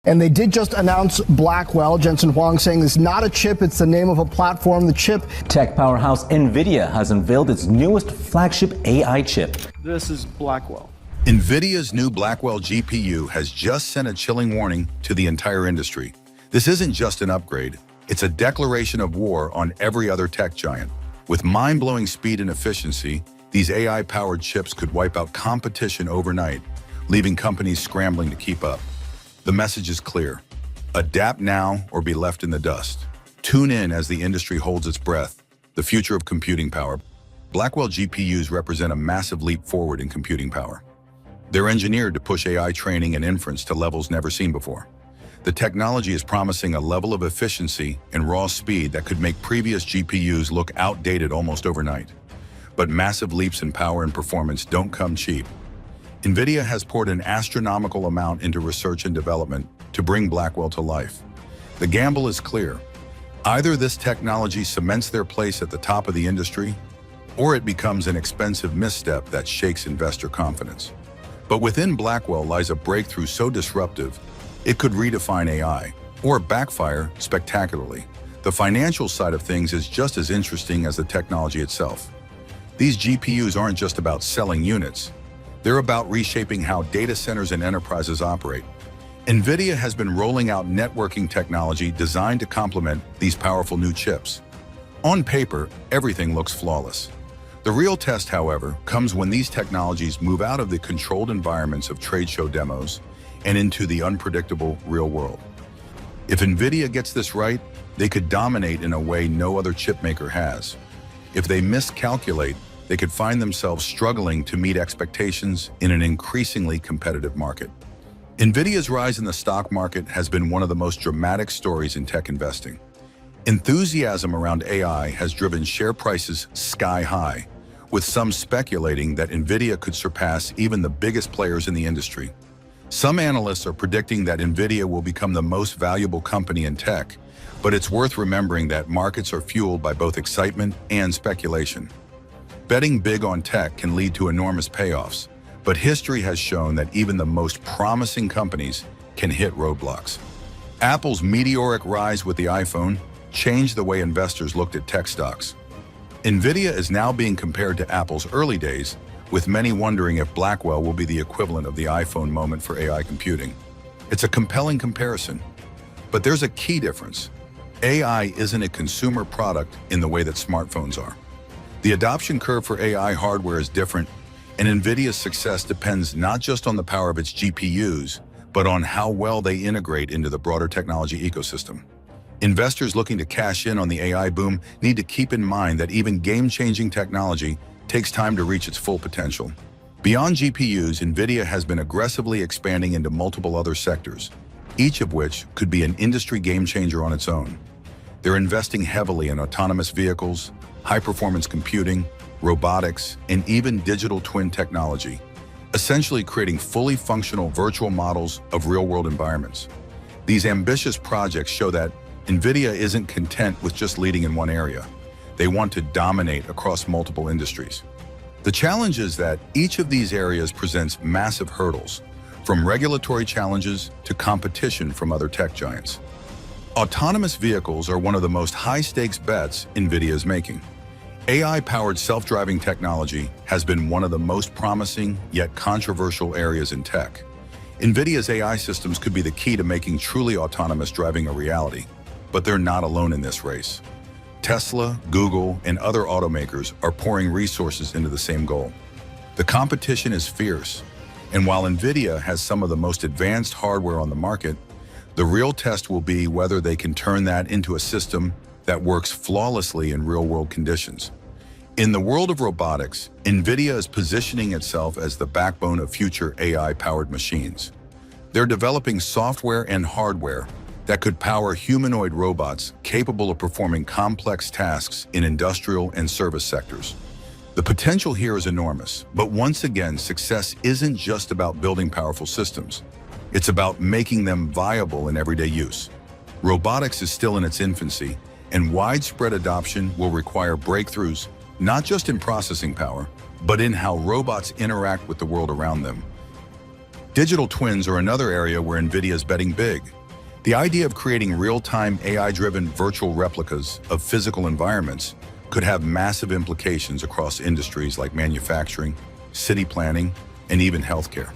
And they did just announce Blackwell. Jensen Huang saying it's not a chip, it's the name of a platform. The chip. Tech powerhouse Nvidia has unveiled its newest flagship AI chip. This is Blackwell. Nvidia's new Blackwell GPU has just sent a chilling warning to the entire industry. This isn't just an upgrade, it's a declaration of war on every other tech giant. With mind-blowing speed and efficiency, these AI-powered chips could wipe out competition overnight, leaving companies scrambling to keep up. The message is clear. Adapt now or be left in the dust. Tune in as the industry holds its breath. The future of computing power. Blackwell GPUs represent a massive leap forward in computing power. They're engineered to push AI training and inference to levels never seen before. The technology is promising a level of efficiency and raw speed that could make previous GPUs look outdated almost overnight. But massive leaps in power and performance don't come cheap. Nvidia has poured an astronomical amount into research and development to bring Blackwell to life. The gamble is clear. Either this technology cements their place at the top of the industry, or it becomes an expensive misstep that shakes investor confidence. But within Blackwell lies a breakthrough so disruptive, it could redefine AI, or backfire spectacularly. The financial side of things is just as interesting as the technology itself. These GPUs aren't just about selling units. They're about reshaping how data centers and enterprises operate. Nvidia has been rolling out networking technology designed to complement these powerful new chips. On paper, everything looks flawless. The real test, however, comes when these technologies move out of the controlled environments of trade show demos and into the unpredictable real world. If Nvidia gets this right, they could dominate in a way no other chipmaker has. If they miscalculate, they could find themselves struggling to meet expectations in an increasingly competitive market. Nvidia's rise in the stock market has been one of the most dramatic stories in tech investing. Enthusiasm around AI has driven share prices sky high, with some speculating that Nvidia could surpass even the biggest players in the industry. Some analysts are predicting that Nvidia will become the most valuable company in tech, but it's worth remembering that markets are fueled by both excitement and speculation. Betting big on tech can lead to enormous payoffs, but history has shown that even the most promising companies can hit roadblocks. Apple's meteoric rise with the iPhone changed the way investors looked at tech stocks. Nvidia is now being compared to Apple's early days, with many wondering if Blackwell will be the equivalent of the iPhone moment for AI computing. It's a compelling comparison, but there's a key difference. AI isn't a consumer product in the way that smartphones are. The adoption curve for AI hardware is different, and Nvidia's success depends not just on the power of its GPUs, but on how well they integrate into the broader technology ecosystem. Investors looking to cash in on the AI boom need to keep in mind that even game-changing technology takes time to reach its full potential. Beyond GPUs, Nvidia has been aggressively expanding into multiple other sectors, each of which could be an industry game-changer on its own. They're investing heavily in autonomous vehicles, high-performance computing, robotics, and even digital twin technology, essentially creating fully functional virtual models of real-world environments. These ambitious projects show that Nvidia isn't content with just leading in one area. They want to dominate across multiple industries. The challenge is that each of these areas presents massive hurdles, from regulatory challenges to competition from other tech giants. Autonomous vehicles are one of the most high-stakes bets Nvidia is making. AI-powered self-driving technology has been one of the most promising yet controversial areas in tech. Nvidia's AI systems could be the key to making truly autonomous driving a reality, but they're not alone in this race. Tesla, Google, and other automakers are pouring resources into the same goal. The competition is fierce, and while Nvidia has some of the most advanced hardware on the market, the real test will be whether they can turn that into a system that works flawlessly in real-world conditions. In the world of robotics, Nvidia is positioning itself as the backbone of future AI-powered machines. They're developing software and hardware that could power humanoid robots capable of performing complex tasks in industrial and service sectors. The potential here is enormous, but once again, success isn't just about building powerful systems. It's about making them viable in everyday use. Robotics is still in its infancy, and widespread adoption will require breakthroughs, not just in processing power, but in how robots interact with the world around them. Digital twins are another area where Nvidia is betting big. The idea of creating real-time AI-driven virtual replicas of physical environments could have massive implications across industries like manufacturing, city planning, and even healthcare.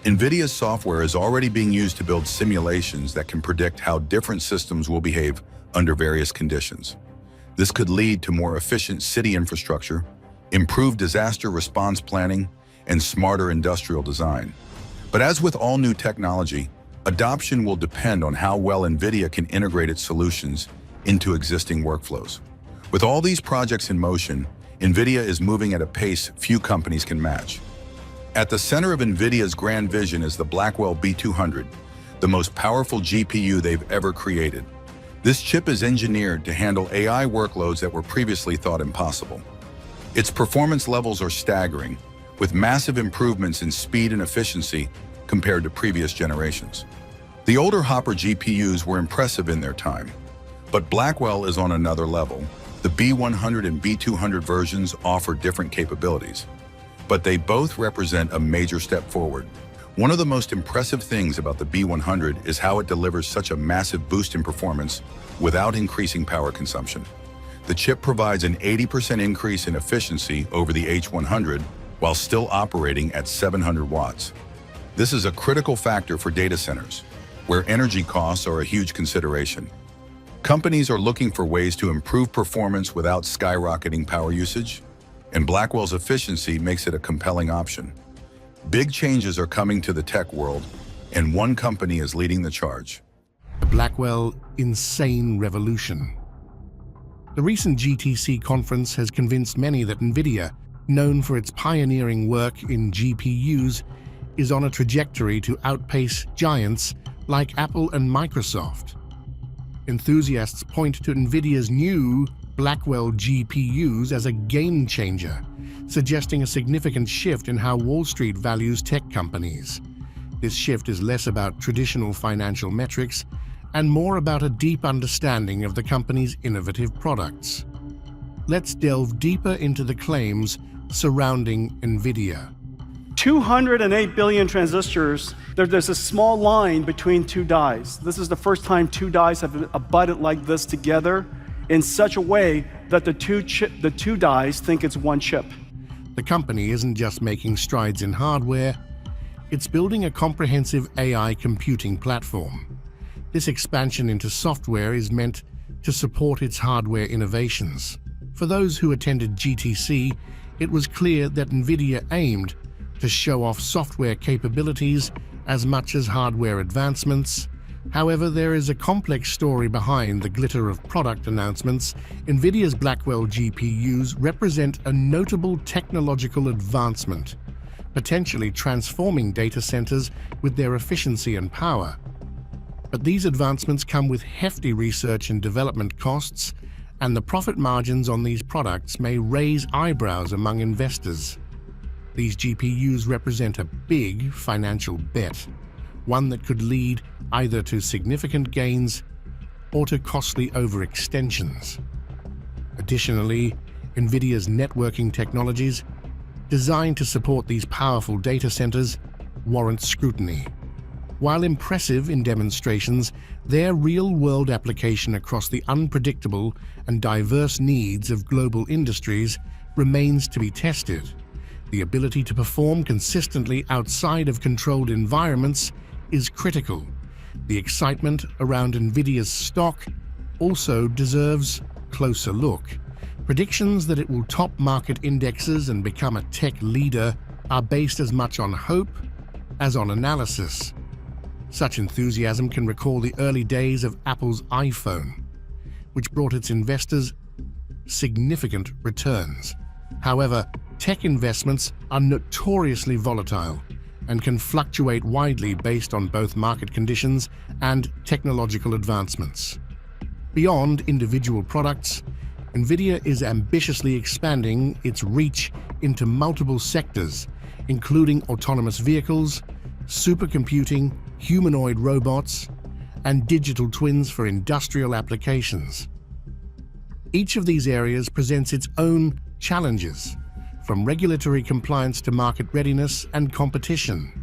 Nvidia's software is already being used to build simulations that can predict how different systems will behave under various conditions. This could lead to more efficient city infrastructure, improved disaster response planning, and smarter industrial design. But as with all new technology, adoption will depend on how well Nvidia can integrate its solutions into existing workflows. With all these projects in motion, Nvidia is moving at a pace few companies can match. At the center of Nvidia's grand vision is the Blackwell B200, the most powerful GPU they've ever created. This chip is engineered to handle AI workloads that were previously thought impossible. Its performance levels are staggering, with massive improvements in speed and efficiency compared to previous generations. The older Hopper GPUs were impressive in their time, but Blackwell is on another level. The B100 and B200 versions offer different capabilities, but they both represent a major step forward. One of the most impressive things about the B100 is how it delivers such a massive boost in performance without increasing power consumption. The chip provides an 80% increase in efficiency over the H100 while still operating at 700 watts. This is a critical factor for data centers, where energy costs are a huge consideration. Companies are looking for ways to improve performance without skyrocketing power usage, and Blackwell's efficiency makes it a compelling option. Big changes are coming to the tech world, and one company is leading the charge. The Blackwell insane revolution. The recent GTC conference has convinced many that Nvidia, known for its pioneering work in GPUs, is on a trajectory to outpace giants like Apple and Microsoft. Enthusiasts point to Nvidia's new Blackwell GPUs as a game changer, suggesting a significant shift in how Wall Street values tech companies. This shift is less about traditional financial metrics and more about a deep understanding of the company's innovative products. Let's delve deeper into the claims surrounding Nvidia. 208 billion transistors. There's a small line between two dies. This is the first time two dies have abutted like this together in such a way that the two dies think it's one chip. The company isn't just making strides in hardware, it's building a comprehensive AI computing platform. This expansion into software is meant to support its hardware innovations. For those who attended GTC, it was clear that Nvidia aimed to show off software capabilities as much as hardware advancements. However, there is a complex story behind the glitter of product announcements. Nvidia's Blackwell GPUs represent a notable technological advancement, potentially transforming data centers with their efficiency and power. But these advancements come with hefty research and development costs, and the profit margins on these products may raise eyebrows among investors. These GPUs represent a big financial bet, one that could lead either to significant gains or to costly overextensions. Additionally, Nvidia's networking technologies, designed to support these powerful data centers, warrant scrutiny. While impressive in demonstrations, their real-world application across the unpredictable and diverse needs of global industries remains to be tested. The ability to perform consistently outside of controlled environments is critical. The excitement around Nvidia's stock also deserves a closer look. Predictions that it will top market indexes and become a tech leader are based as much on hope as on analysis. Such enthusiasm can recall the early days of Apple's iPhone, which brought its investors significant returns. However, tech investments are notoriously volatile and can fluctuate widely based on both market conditions and technological advancements. Beyond individual products, Nvidia is ambitiously expanding its reach into multiple sectors, including autonomous vehicles, supercomputing, humanoid robots, and digital twins for industrial applications. Each of these areas presents its own challenges, from regulatory compliance to market readiness and competition.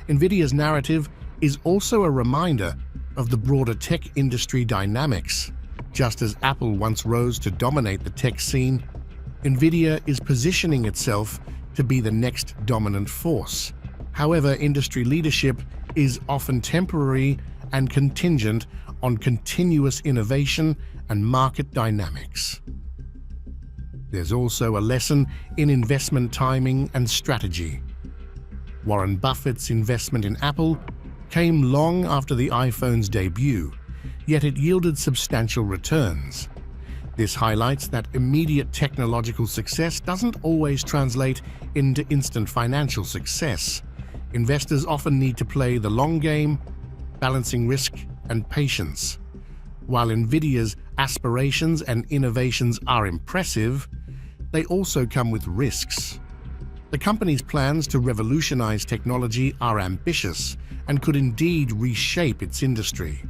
Nvidia's narrative is also a reminder of the broader tech industry dynamics. Just as Apple once rose to dominate the tech scene, Nvidia is positioning itself to be the next dominant force. However, industry leadership is often temporary and contingent on continuous innovation and market dynamics. There's also a lesson in investment timing and strategy. Warren Buffett's investment in Apple came long after the iPhone's debut, yet it yielded substantial returns. This highlights that immediate technological success doesn't always translate into instant financial success. Investors often need to play the long game, balancing risk and patience. While Nvidia's aspirations and innovations are impressive, they also come with risks. The company's plans to revolutionize technology are ambitious and could indeed reshape its industry.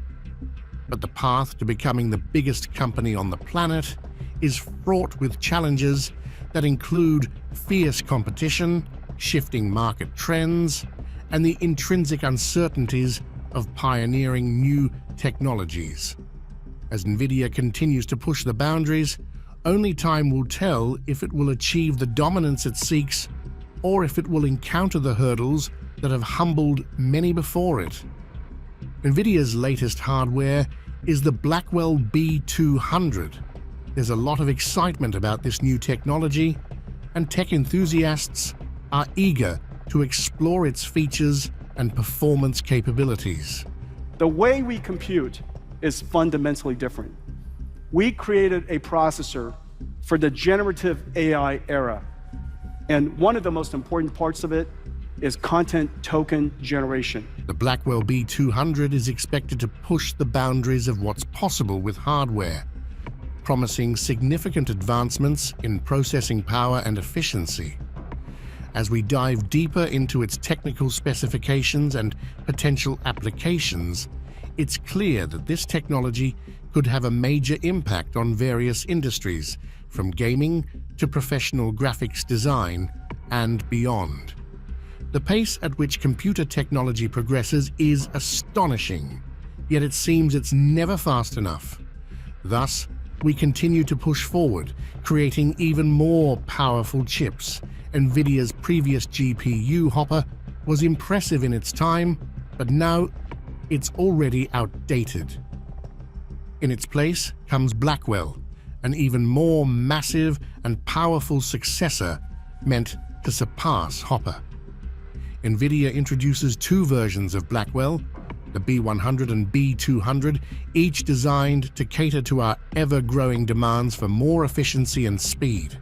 But the path to becoming the biggest company on the planet is fraught with challenges that include fierce competition, shifting market trends, and the intrinsic uncertainties of pioneering new technologies. As Nvidia continues to push the boundaries, only time will tell if it will achieve the dominance it seeks or if it will encounter the hurdles that have humbled many before it. Nvidia's latest hardware is the Blackwell B200. There's a lot of excitement about this new technology, and tech enthusiasts are eager to explore its features and performance capabilities. The way we compute is fundamentally different. We created a processor for the generative AI era, and one of the most important parts of it is content token generation. The Blackwell B200 is expected to push the boundaries of what's possible with hardware, promising significant advancements in processing power and efficiency. As we dive deeper into its technical specifications and potential applications, it's clear that this technology could have a major impact on various industries, from gaming to professional graphics design and beyond. The pace at which computer technology progresses is astonishing, yet it seems it's never fast enough. Thus, we continue to push forward, creating even more powerful chips. Nvidia's previous GPU Hopper was impressive in its time, but now it's already outdated. In its place comes Blackwell, an even more massive and powerful successor meant to surpass Hopper. Nvidia introduces two versions of Blackwell, the B100 and B200, each designed to cater to our ever-growing demands for more efficiency and speed.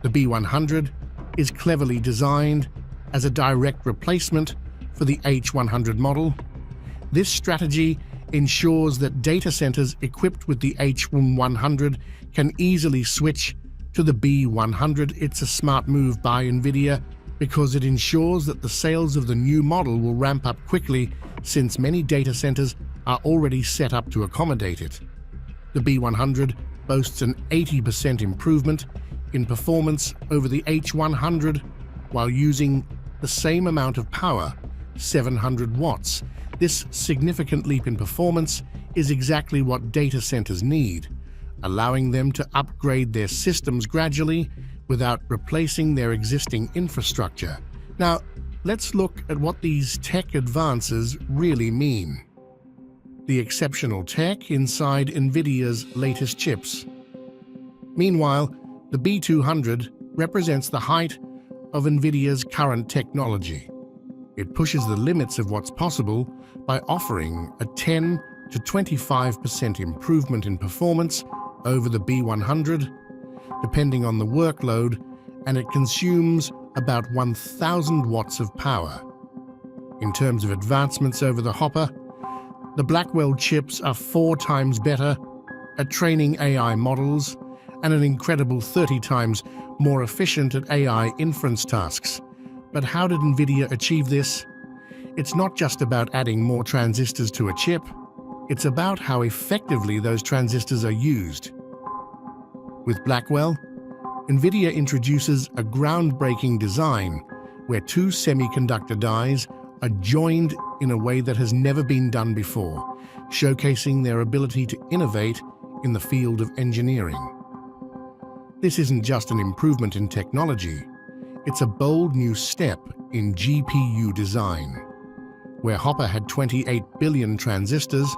The B100 is cleverly designed as a direct replacement for the H100 model. This strategy ensures that data centers equipped with the H100 can easily switch to the B100. It's a smart move by Nvidia because it ensures that the sales of the new model will ramp up quickly, since many data centers are already set up to accommodate it. The B100 boasts an 80% improvement in performance over the H100 while using the same amount of power, 700 watts. This significant leap in performance is exactly what data centers need, allowing them to upgrade their systems gradually without replacing their existing infrastructure. Now, let's look at what these tech advances really mean. The exceptional tech inside Nvidia's latest chips. Meanwhile, the B200 represents the height of Nvidia's current technology. It pushes the limits of what's possible by offering a 10 to 25% improvement in performance over the B100, depending on the workload, and it consumes about 1,000 watts of power. In terms of advancements over the Hopper, the Blackwell chips are 4 times better at training AI models and an incredible 30 times more efficient at AI inference tasks. But how did Nvidia achieve this? It's not just about adding more transistors to a chip, it's about how effectively those transistors are used. With Blackwell, Nvidia introduces a groundbreaking design where 2 semiconductor dies are joined in a way that has never been done before, showcasing their ability to innovate in the field of engineering. This isn't just an improvement in technology, it's a bold new step in GPU design. Where Hopper had 28 billion transistors,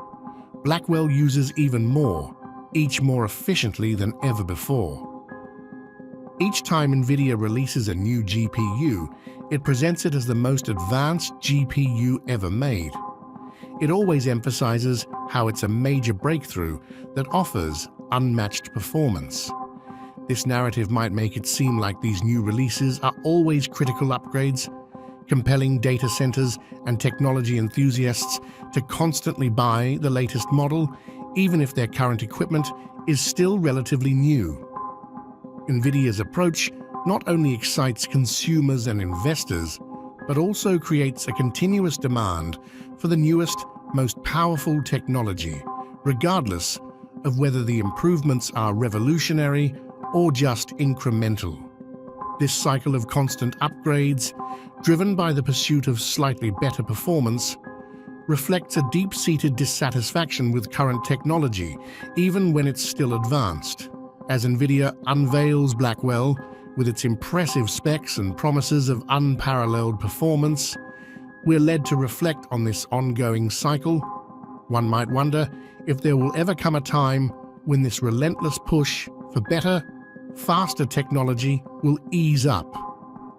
Blackwell uses even more, each more efficiently than ever before. Each time Nvidia releases a new GPU, it presents it as the most advanced GPU ever made. It always emphasizes how it's a major breakthrough that offers unmatched performance. This narrative might make it seem like these new releases are always critical upgrades, compelling data centers and technology enthusiasts to constantly buy the latest model, even if their current equipment is still relatively new. Nvidia's approach not only excites consumers and investors, but also creates a continuous demand for the newest, most powerful technology, regardless of whether the improvements are revolutionary or just incremental. This cycle of constant upgrades, driven by the pursuit of slightly better performance, reflects a deep-seated dissatisfaction with current technology, even when it's still advanced. As Nvidia unveils Blackwell with its impressive specs and promises of unparalleled performance, we're led to reflect on this ongoing cycle. One might wonder if there will ever come a time when this relentless push for better, faster technology will ease up,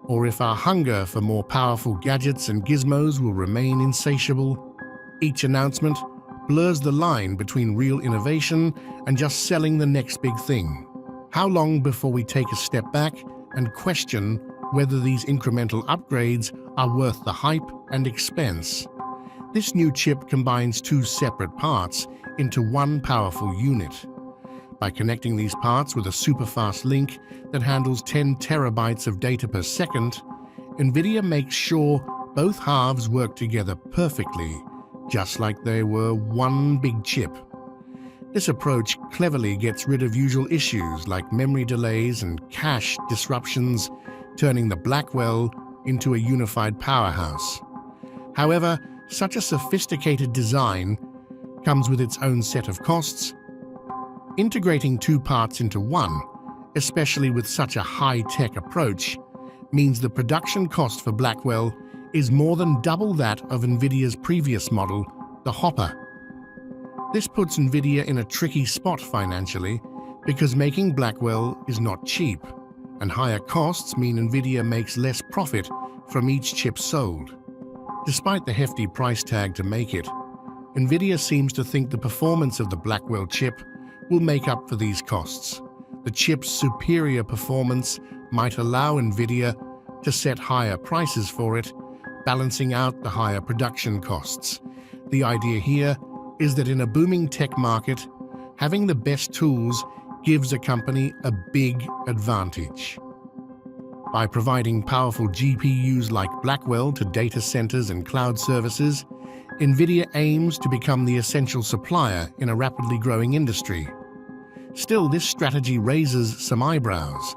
or if our hunger for more powerful gadgets and gizmos will remain insatiable. Each announcement blurs the line between real innovation and just selling the next big thing. How long before we take a step back and question whether these incremental upgrades are worth the hype and expense? This new chip combines two separate parts into one powerful unit. By connecting these parts with a super-fast link that handles 10 terabytes of data per second, Nvidia makes sure both halves work together perfectly, just like they were one big chip. This approach cleverly gets rid of usual issues like memory delays and cache disruptions, turning the Blackwell into a unified powerhouse. However, such a sophisticated design comes with its own set of costs. Integrating two parts into one, especially with such a high-tech approach, means the production cost for Blackwell is more than double that of Nvidia's previous model, the Hopper. This puts Nvidia in a tricky spot financially because making Blackwell is not cheap, and higher costs mean Nvidia makes less profit from each chip sold. Despite the hefty price tag to make it, Nvidia seems to think the performance of the Blackwell chip will make up for these costs. The chip's superior performance might allow Nvidia to set higher prices for it, balancing out the higher production costs. The idea here is that in a booming tech market, having the best tools gives a company a big advantage. By providing powerful GPUs like Blackwell to data centers and cloud services, Nvidia aims to become the essential supplier in a rapidly growing industry. Still, this strategy raises some eyebrows,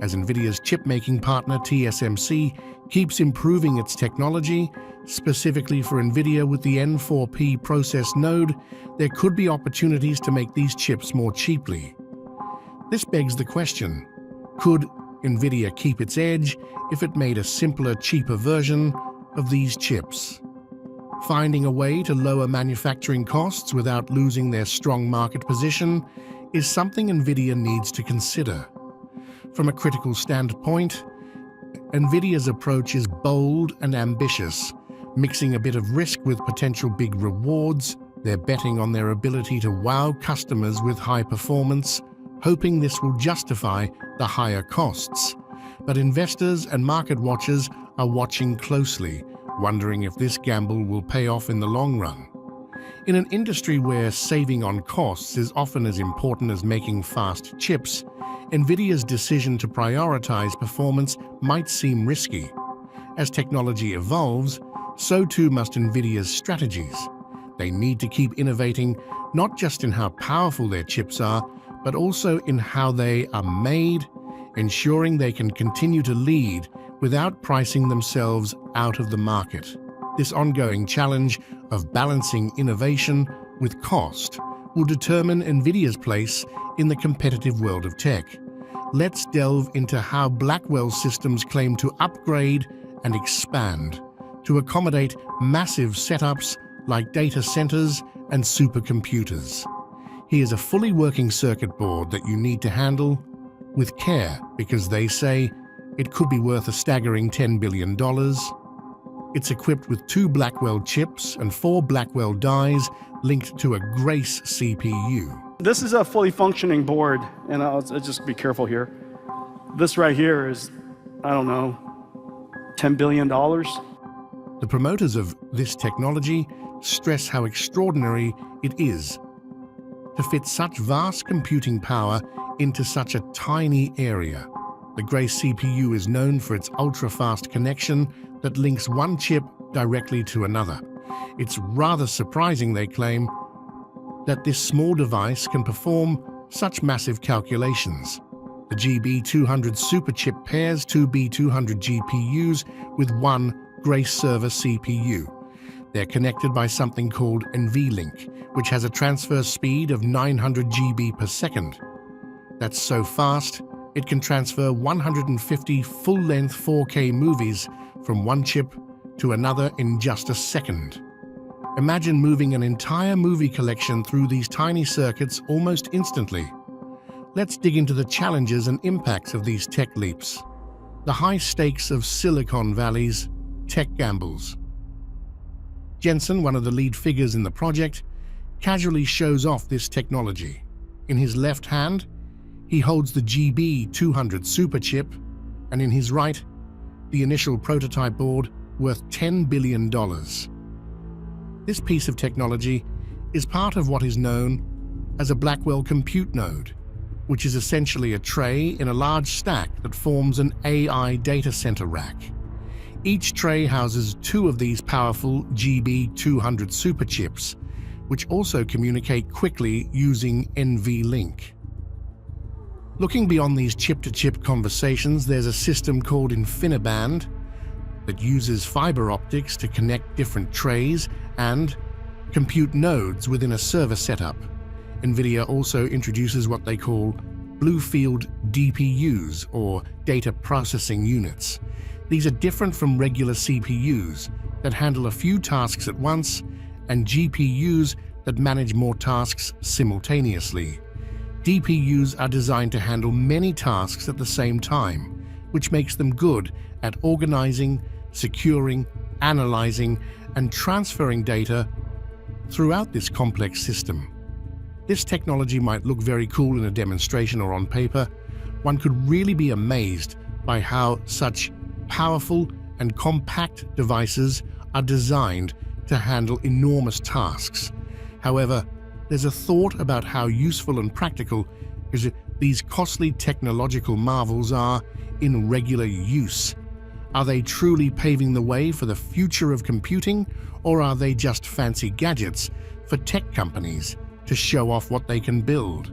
as Nvidia's chip-making partner TSMC keeps improving its technology. Specifically for Nvidia with the N4P process node, there could be opportunities to make these chips more cheaply. This begs the question, could Nvidia keep its edge if it made a simpler, cheaper version of these chips? Finding a way to lower manufacturing costs without losing their strong market position is something Nvidia needs to consider. From a critical standpoint, Nvidia's approach is bold and ambitious, mixing a bit of risk with potential big rewards. They're betting on their ability to wow customers with high performance, hoping this will justify the higher costs. But investors and market watchers are watching closely, wondering if this gamble will pay off in the long run. In an industry where saving on costs is often as important as making fast chips, Nvidia's decision to prioritize performance might seem risky. As technology evolves, so too must Nvidia's strategies. They need to keep innovating not just in how powerful their chips are, but also in how they are made, ensuring they can continue to lead without pricing themselves out of the market. This ongoing challenge of balancing innovation with cost will determine Nvidia's place in the competitive world of tech. Let's delve into how Blackwell systems claim to upgrade and expand to accommodate massive setups like data centers and supercomputers. Here's a fully working circuit board that you need to handle with care because they say it could be worth a staggering $10 billion. It's equipped with 2 Blackwell chips and 4 Blackwell dies linked to a Grace CPU. This is a fully functioning board, and I'll just be careful here. This right here is, I don't know, $10 billion. The promoters of this technology stress how extraordinary it is to fit such vast computing power into such a tiny area. The Grace CPU is known for its ultra-fast connection that links one chip directly to another. It's rather surprising, they claim, that this small device can perform such massive calculations. The GB200 superchip pairs 2 B200 GPUs with one Grace server CPU. They're connected by something called NVLink, which has a transfer speed of 900 GB per second. That's so fast, it can transfer 150 full-length 4K movies from one chip to another in just a second. Imagine moving an entire movie collection through these tiny circuits almost instantly. Let's dig into the challenges and impacts of these tech leaps. The high stakes of Silicon Valley's tech gambles. Jensen, one of the lead figures in the project, casually shows off this technology. In his left hand, he holds the GB200 superchip, and in his right, the initial prototype board worth $10 billion. This piece of technology is part of what is known as a Blackwell compute node, which is essentially a tray in a large stack that forms an AI data center rack. Each tray houses 2 of these powerful GB200 superchips, which also communicate quickly using NVLink. Looking beyond these chip-to-chip conversations, there's a system called InfiniBand that uses fiber optics to connect different trays and compute nodes within a server setup. Nvidia also introduces what they call Bluefield DPUs, or data processing units. These are different from regular CPUs that handle a few tasks at once and GPUs that manage more tasks simultaneously. DPUs are designed to handle many tasks at the same time, which makes them good at organizing, securing, analyzing, and transferring data throughout this complex system. This technology might look very cool in a demonstration or on paper. One could really be amazed by how such powerful and compact devices are designed to handle enormous tasks. However, there's a thought about how useful and practical these costly technological marvels are in regular use. Are they truly paving the way for the future of computing, or are they just fancy gadgets for tech companies to show off what they can build?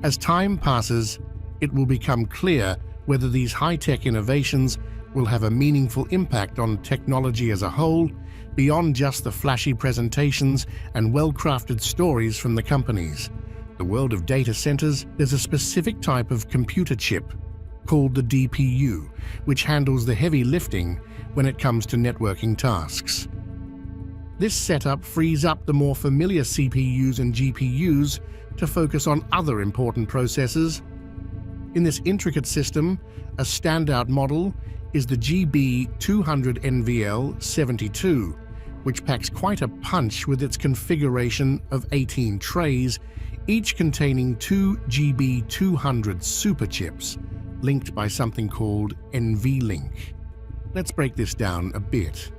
As time passes, it will become clear whether these high-tech innovations will have a meaningful impact on technology as a whole, beyond just the flashy presentations and well-crafted stories from the companies. The world of data centers, there's a specific type of computer chip called the DPU, which handles the heavy lifting when it comes to networking tasks. This setup frees up the more familiar CPUs and GPUs to focus on other important processes. In this intricate system, a standout model is the GB200 NVL72, which packs quite a punch with its configuration of 18 trays, each containing 2 GB200 superchips, linked by something called NVLink. Let's break this down a bit.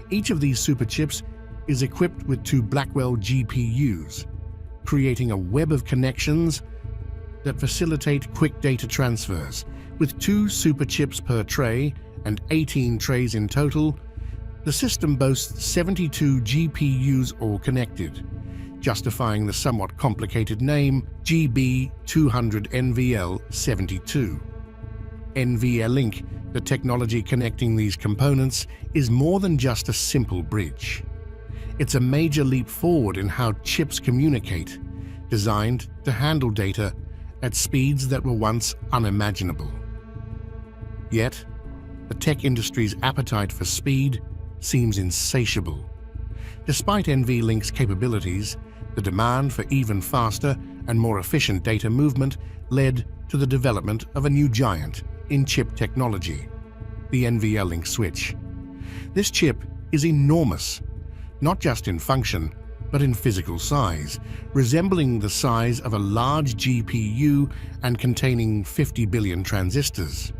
Each of these superchips is equipped with 2 Blackwell GPUs, creating a web of connections that facilitate quick data transfers. With 2 superchips per tray and 18 trays in total, the system boasts 72 GPUs all connected, justifying the somewhat complicated name GB200 NVL72. NVLink The technology connecting these components is more than just a simple bridge. It's a major leap forward in how chips communicate, designed to handle data at speeds that were once unimaginable. Yet, the tech industry's appetite for speed seems insatiable. Despite NVLink's capabilities, the demand for even faster and more efficient data movement led to the development of a new giant in chip technology, the NVLink switch. This chip is enormous, not just in function, but in physical size, resembling the size of a large GPU and containing 50 billion transistors.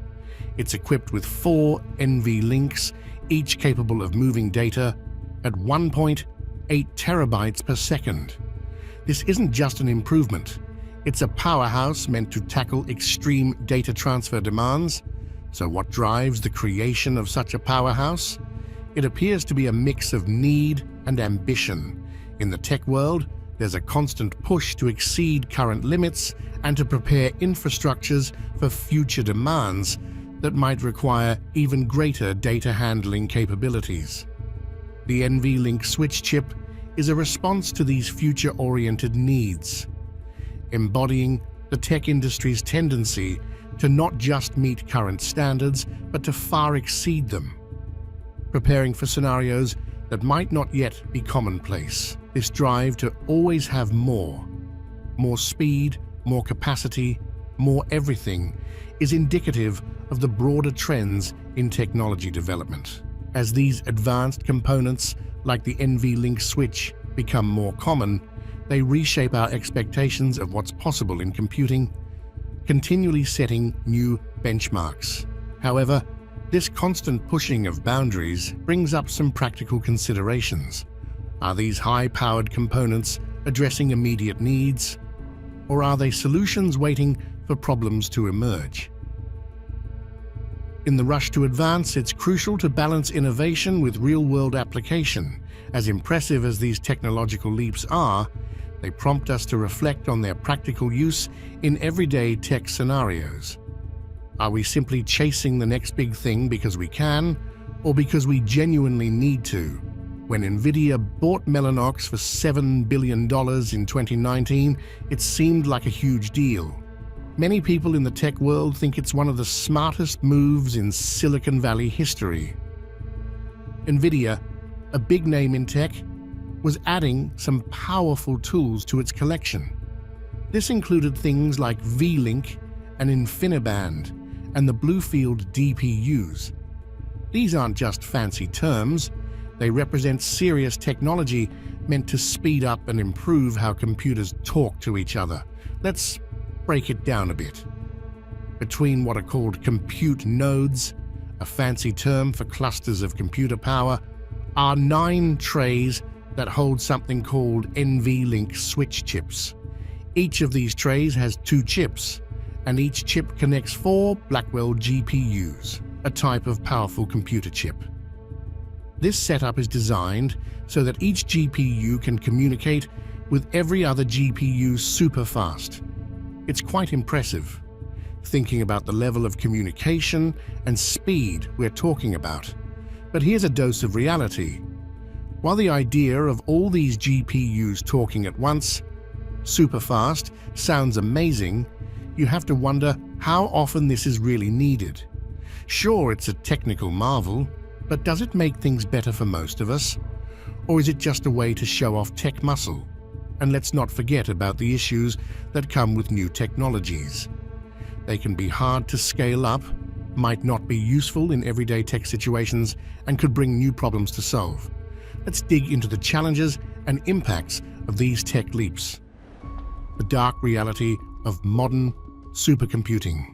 It's equipped with 4 NVLinks, each capable of moving data at 1.8 terabytes per second. This isn't just an improvement. It's a powerhouse meant to tackle extreme data transfer demands. So what drives the creation of such a powerhouse? It appears to be a mix of need and ambition. In the tech world, there's a constant push to exceed current limits and to prepare infrastructures for future demands that might require even greater data handling capabilities. The NVLink switch chip is a response to these future-oriented needs, embodying the tech industry's tendency to not just meet current standards, but to far exceed them, preparing for scenarios that might not yet be commonplace. This drive to always have more speed, more capacity, more everything, is indicative of the broader trends in technology development. As these advanced components, like the NVLink switch, become more common, they reshape our expectations of what's possible in computing, continually setting new benchmarks. However, this constant pushing of boundaries brings up some practical considerations. Are these high-powered components addressing immediate needs, or are they solutions waiting for problems to emerge? In the rush to advance, it's crucial to balance innovation with real-world application. As impressive as these technological leaps are, they prompt us to reflect on their practical use in everyday tech scenarios. Are we simply chasing the next big thing because we can, or because we genuinely need to? When Nvidia bought Mellanox for $7 billion in 2019, it seemed like a huge deal. Many people in the tech world think it's one of the smartest moves in Silicon Valley history. Nvidia, a big name in tech, was adding some powerful tools to its collection. This included things like V-Link and InfiniBand and the Bluefield DPUs. These aren't just fancy terms, they represent serious technology meant to speed up and improve how computers talk to each other. Let's break it down a bit. Between what are called compute nodes, a fancy term for clusters of computer power, are 9 trays that hold something called NVLink switch chips. Each of these trays has 2 chips, and each chip connects 4 Blackwell GPUs, a type of powerful computer chip. This setup is designed so that each GPU can communicate with every other GPU super fast. It's quite impressive, thinking about the level of communication and speed we're talking about. But here's a dose of reality. While the idea of all these GPUs talking at once, super fast, sounds amazing, you have to wonder how often this is really needed. Sure, it's a technical marvel, but does it make things better for most of us? Or is it just a way to show off tech muscle? And let's not forget about the issues that come with new technologies. They can be hard to scale up, might not be useful in everyday tech situations, and could bring new problems to solve. Let's dig into the challenges and impacts of these tech leaps. The dark reality of modern supercomputing.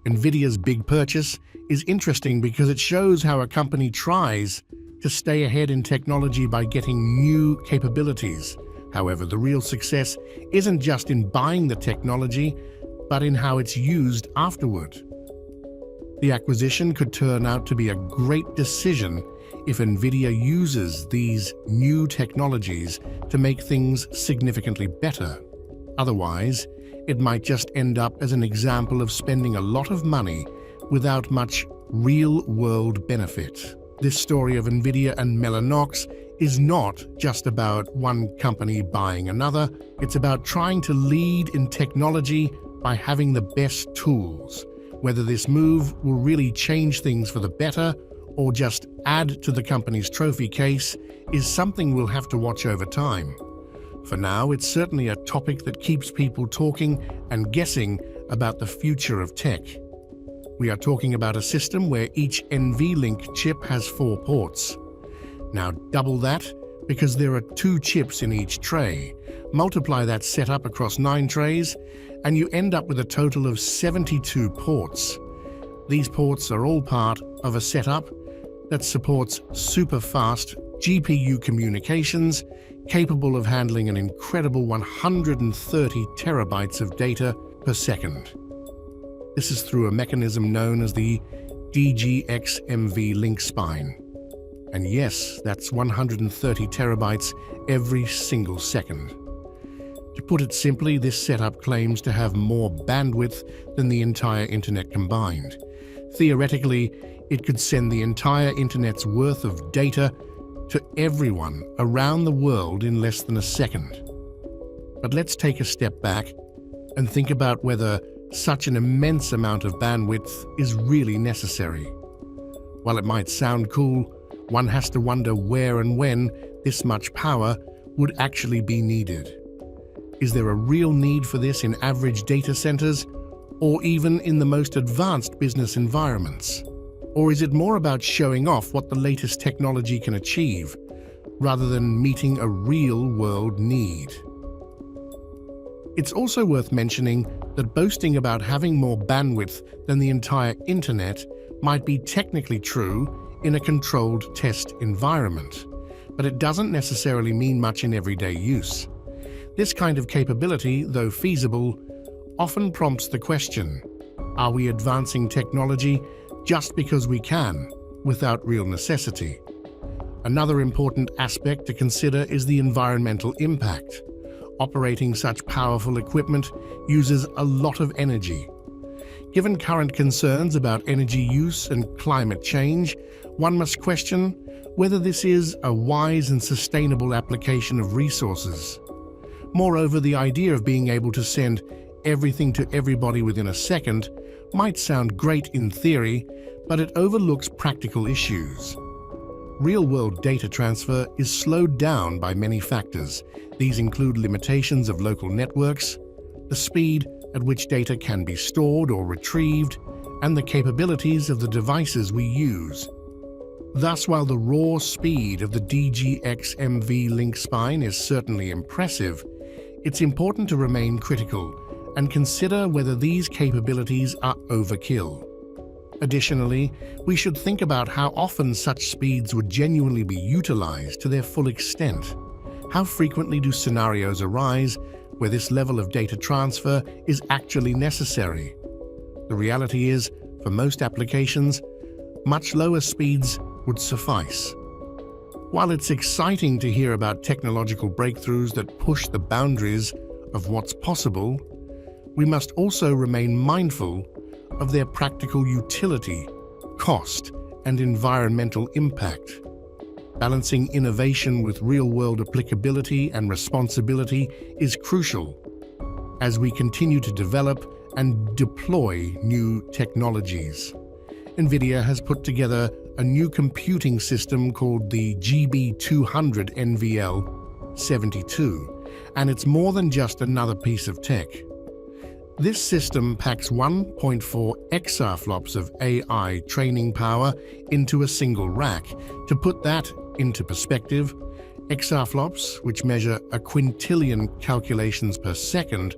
Nvidia's big purchase is interesting because it shows how a company tries to stay ahead in technology by getting new capabilities. However, the real success isn't just in buying the technology, but in how it's used afterward. The acquisition could turn out to be a great decision if Nvidia uses these new technologies to make things significantly better. Otherwise, it might just end up as an example of spending a lot of money without much real-world benefit. This story of Nvidia and Mellanox is not just about one company buying another. It's about trying to lead in technology by having the best tools. Whether this move will really change things for the better or just add to the company's trophy case is something we'll have to watch over time. For now, it's certainly a topic that keeps people talking and guessing about the future of tech. We are talking about a system where each NVLink chip has 4 ports. Now double that, because there are 2 chips in each tray. Multiply that setup across 9 trays, and you end up with a total of 72 ports. These ports are all part of a setup that supports super-fast GPU communications, capable of handling an incredible 130 terabytes of data per second. This is through a mechanism known as the DGX-MV link spine. And yes, that's 130 terabytes every single second. To put it simply, this setup claims to have more bandwidth than the entire internet combined. Theoretically, it could send the entire internet's worth of data to everyone around the world in less than a second. But let's take a step back and think about whether such an immense amount of bandwidth is really necessary. While it might sound cool, one has to wonder where and when this much power would actually be needed. Is there a real need for this in average data centers, or even in the most advanced business environments? Or is it more about showing off what the latest technology can achieve, rather than meeting a real-world need? It's also worth mentioning that boasting about having more bandwidth than the entire internet might be technically true in a controlled test environment, but it doesn't necessarily mean much in everyday use. This kind of capability, though feasible, often prompts the question, are we advancing technology just because we can, without real necessity? Another important aspect to consider is the environmental impact. Operating such powerful equipment uses a lot of energy. Given current concerns about energy use and climate change, one must question whether this is a wise and sustainable application of resources. Moreover, the idea of being able to send everything to everybody within a second might sound great in theory, but it overlooks practical issues. Real-world data transfer is slowed down by many factors. These include limitations of local networks, the speed at which data can be stored or retrieved, and the capabilities of the devices we use. Thus, while the raw speed of the DGX-MV link spine is certainly impressive, it's important to remain critical and consider whether these capabilities are overkill. Additionally, we should think about how often such speeds would genuinely be utilized to their full extent. How frequently do scenarios arise where this level of data transfer is actually necessary? The reality is, for most applications, much lower speeds would suffice. While it's exciting to hear about technological breakthroughs that push the boundaries of what's possible, we must also remain mindful of their practical utility, cost, and environmental impact. Balancing innovation with real-world applicability and responsibility is crucial as we continue to develop and deploy new technologies. Nvidia has put together a new computing system called the GB200 NVL72, and it's more than just another piece of tech. This system packs 1.4 exaflops of AI training power into a single rack. To put that into perspective, exaflops, which measure a quintillion calculations per second,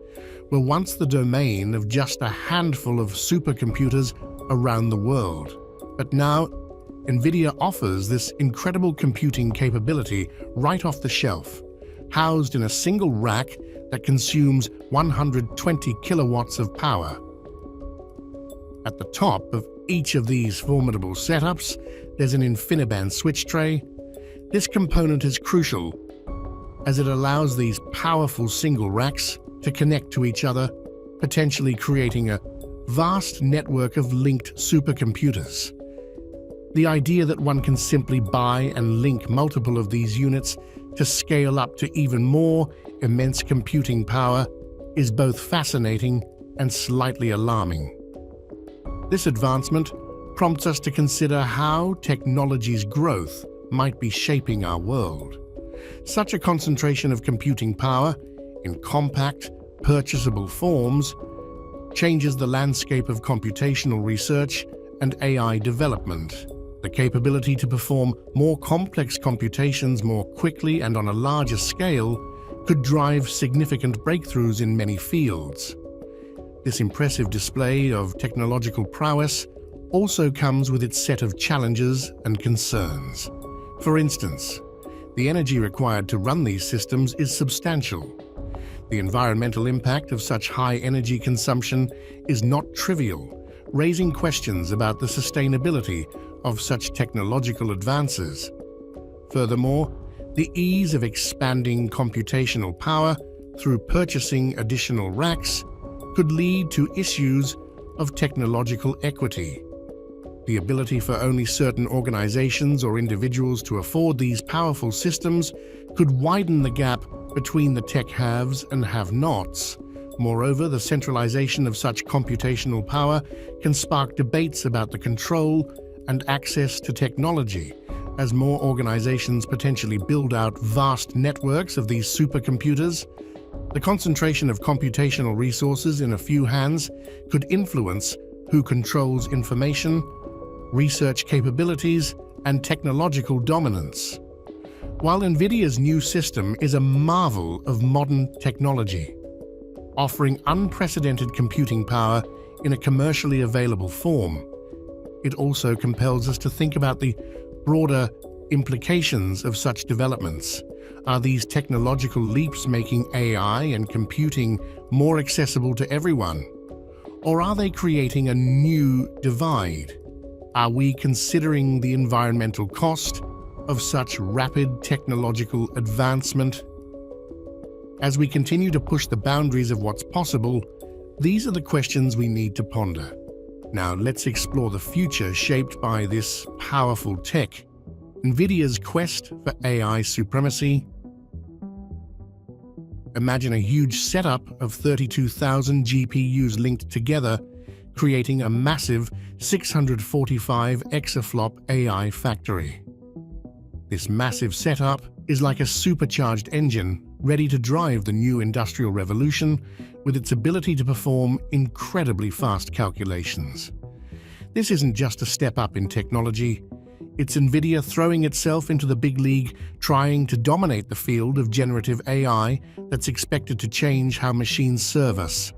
were once the domain of just a handful of supercomputers around the world. But now, Nvidia offers this incredible computing capability right off the shelf, housed in a single rack that consumes 120 kilowatts of power. At the top of each of these formidable setups, there's an InfiniBand switch tray. This component is crucial as it allows these powerful single racks to connect to each other, potentially creating a vast network of linked supercomputers. The idea that one can simply buy and link multiple of these units to scale up to even more immense computing power is both fascinating and slightly alarming. This advancement prompts us to consider how technology's growth might be shaping our world. Such a concentration of computing power in compact, purchasable forms changes the landscape of computational research and AI development. The capability to perform more complex computations more quickly and on a larger scale could drive significant breakthroughs in many fields. This impressive display of technological prowess also comes with its set of challenges and concerns. For instance, the energy required to run these systems is substantial. The environmental impact of such high energy consumption is not trivial, raising questions about the sustainability of such technological advances. Furthermore, the ease of expanding computational power through purchasing additional racks could lead to issues of technological equity. The ability for only certain organizations or individuals to afford these powerful systems could widen the gap between the tech haves and have-nots. Moreover, the centralization of such computational power can spark debates about the control and access to technology, as more organizations potentially build out vast networks of these supercomputers. The concentration of computational resources in a few hands could influence who controls information, research capabilities, and technological dominance. While Nvidia's new system is a marvel of modern technology, offering unprecedented computing power in a commercially available form, it also compels us to think about the broader implications of such developments. Are these technological leaps making AI and computing more accessible to everyone? Or are they creating a new divide? Are we considering the environmental cost of such rapid technological advancement? As we continue to push the boundaries of what's possible, these are the questions we need to ponder. Now let's explore the future shaped by this powerful tech. Nvidia's quest for AI supremacy. Imagine a huge setup of 32,000 GPUs linked together, creating a massive 645 exaflop AI factory. This massive setup is like a supercharged engine ready to drive the new industrial revolution with its ability to perform incredibly fast calculations. This isn't just a step up in technology, it's Nvidia throwing itself into the big league, trying to dominate the field of generative AI that's expected to change how machines serve us.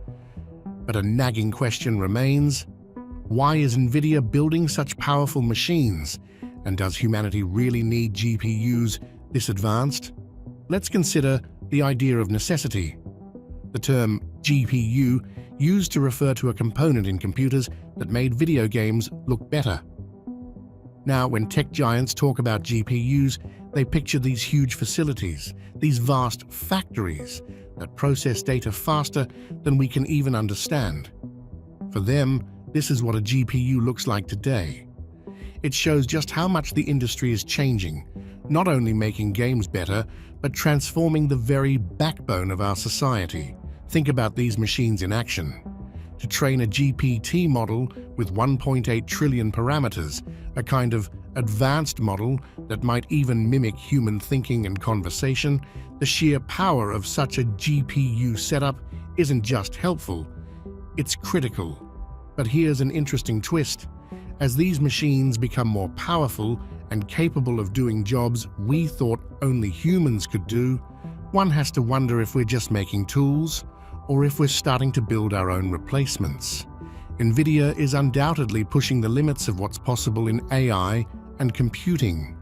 But a nagging question remains: why is Nvidia building such powerful machines? And does humanity really need GPUs this advanced? Let's consider the idea of necessity. The term GPU used to refer to a component in computers that made video games look better. Now, when tech giants talk about GPUs, they picture these huge facilities, these vast factories that process data faster than we can even understand. For them, this is what a GPU looks like today. It shows just how much the industry is changing, not only making games better, but transforming the very backbone of our society. Think about these machines in action. To train a GPT model with 1.8 trillion parameters, a kind of advanced model that might even mimic human thinking and conversation, the sheer power of such a GPU setup isn't just helpful, it's critical. But here's an interesting twist. As these machines become more powerful and capable of doing jobs we thought only humans could do, one has to wonder if we're just making tools or if we're starting to build our own replacements. Nvidia is undoubtedly pushing the limits of what's possible in AI and computing.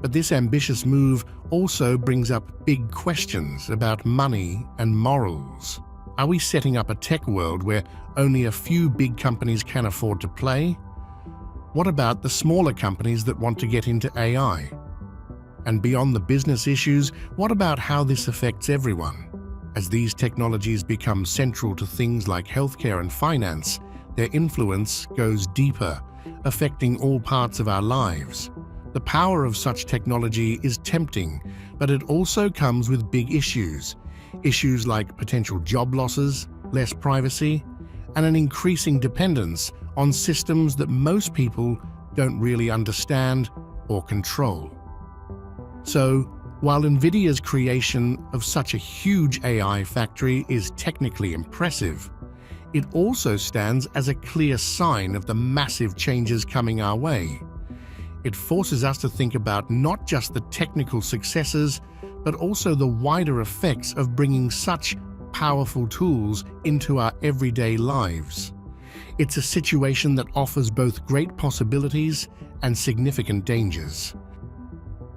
But this ambitious move also brings up big questions about money and morals. Are we setting up a tech world where only a few big companies can afford to play? What about the smaller companies that want to get into AI? And beyond the business issues, what about how this affects everyone? As these technologies become central to things like healthcare and finance, their influence goes deeper, affecting all parts of our lives. The power of such technology is tempting, but it also comes with big issues. Issues like potential job losses, less privacy, and an increasing dependence on systems that most people don't really understand or control. So, while Nvidia's creation of such a huge AI factory is technically impressive, it also stands as a clear sign of the massive changes coming our way. It forces us to think about not just the technical successes, but also the wider effects of bringing such powerful tools into our everyday lives. It's a situation that offers both great possibilities and significant dangers.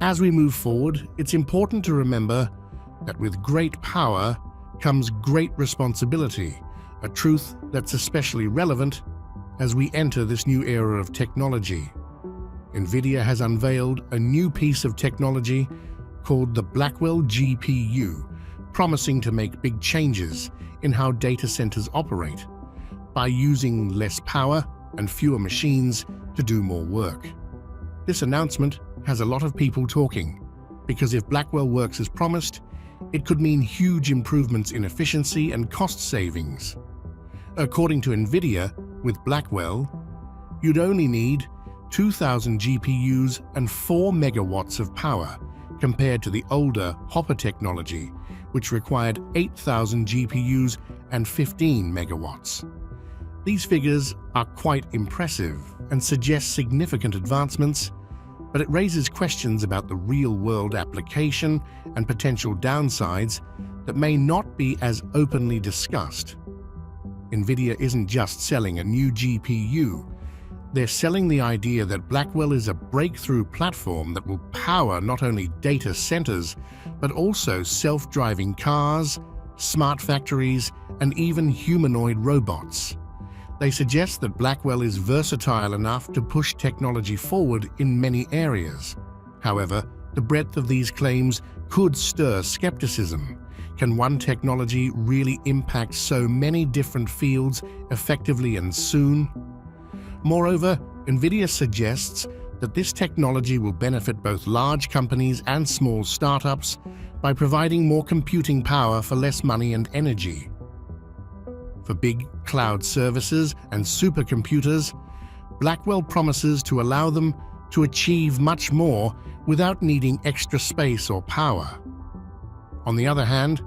As we move forward, it's important to remember that with great power comes great responsibility, a truth that's especially relevant as we enter this new era of technology. Nvidia has unveiled a new piece of technology called the Blackwell GPU, promising to make big changes in how data centers operate by using less power and fewer machines to do more work. This announcement has a lot of people talking, because if Blackwell works as promised, it could mean huge improvements in efficiency and cost savings. According to Nvidia, with Blackwell, you'd only need 2,000 GPUs and 4 megawatts of power, compared to the older Hopper technology, which required 8,000 GPUs and 15 megawatts. These figures are quite impressive and suggest significant advancements, but it raises questions about the real-world application and potential downsides that may not be as openly discussed. Nvidia isn't just selling a new GPU. They're selling the idea that Blackwell is a breakthrough platform that will power not only data centers, but also self-driving cars, smart factories, and even humanoid robots. They suggest that Blackwell is versatile enough to push technology forward in many areas. However, the breadth of these claims could stir skepticism. Can one technology really impact so many different fields effectively and soon? Moreover, Nvidia suggests that this technology will benefit both large companies and small startups by providing more computing power for less money and energy. For big cloud services and supercomputers, Blackwell promises to allow them to achieve much more without needing extra space or power. On the other hand,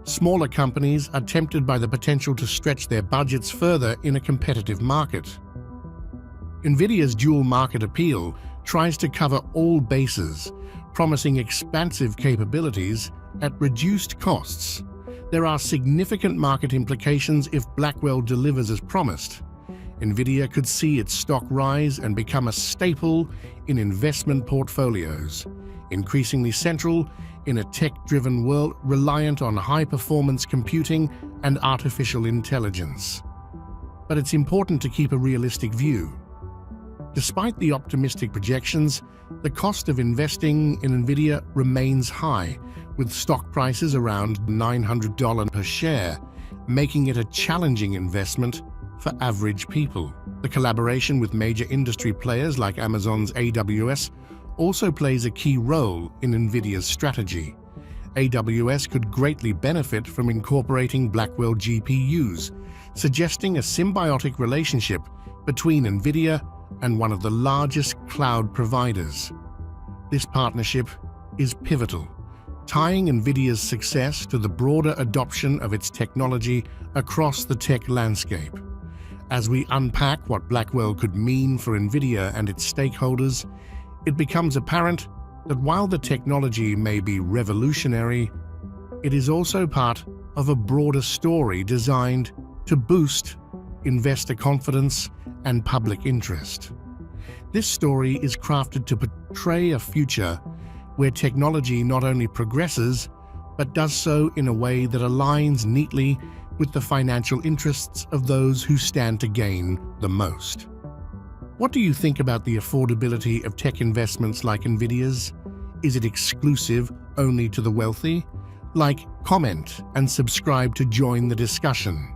smaller companies are tempted by the potential to stretch their budgets further in a competitive market. Nvidia's dual market appeal tries to cover all bases, promising expansive capabilities at reduced costs. There are significant market implications if Blackwell delivers as promised. Nvidia could see its stock rise and become a staple in investment portfolios, increasingly central in a tech-driven world reliant on high-performance computing and artificial intelligence. But it's important to keep a realistic view. Despite the optimistic projections, the cost of investing in Nvidia remains high, with stock prices around $900 per share, making it a challenging investment for average people. The collaboration with major industry players like Amazon's AWS also plays a key role in Nvidia's strategy. AWS could greatly benefit from incorporating Blackwell GPUs, suggesting a symbiotic relationship between Nvidia and one of the largest cloud providers. This partnership is pivotal, tying Nvidia's success to the broader adoption of its technology across the tech landscape. As we unpack what Blackwell could mean for Nvidia and its stakeholders, it becomes apparent that while the technology may be revolutionary, it is also part of a broader story designed to boost investor confidence and public interest. This story is crafted to portray a future where technology not only progresses, but does so in a way that aligns neatly with the financial interests of those who stand to gain the most. What do you think about the affordability of tech investments like Nvidia's? Is it exclusive only to the wealthy? Like, comment, and subscribe to join the discussion.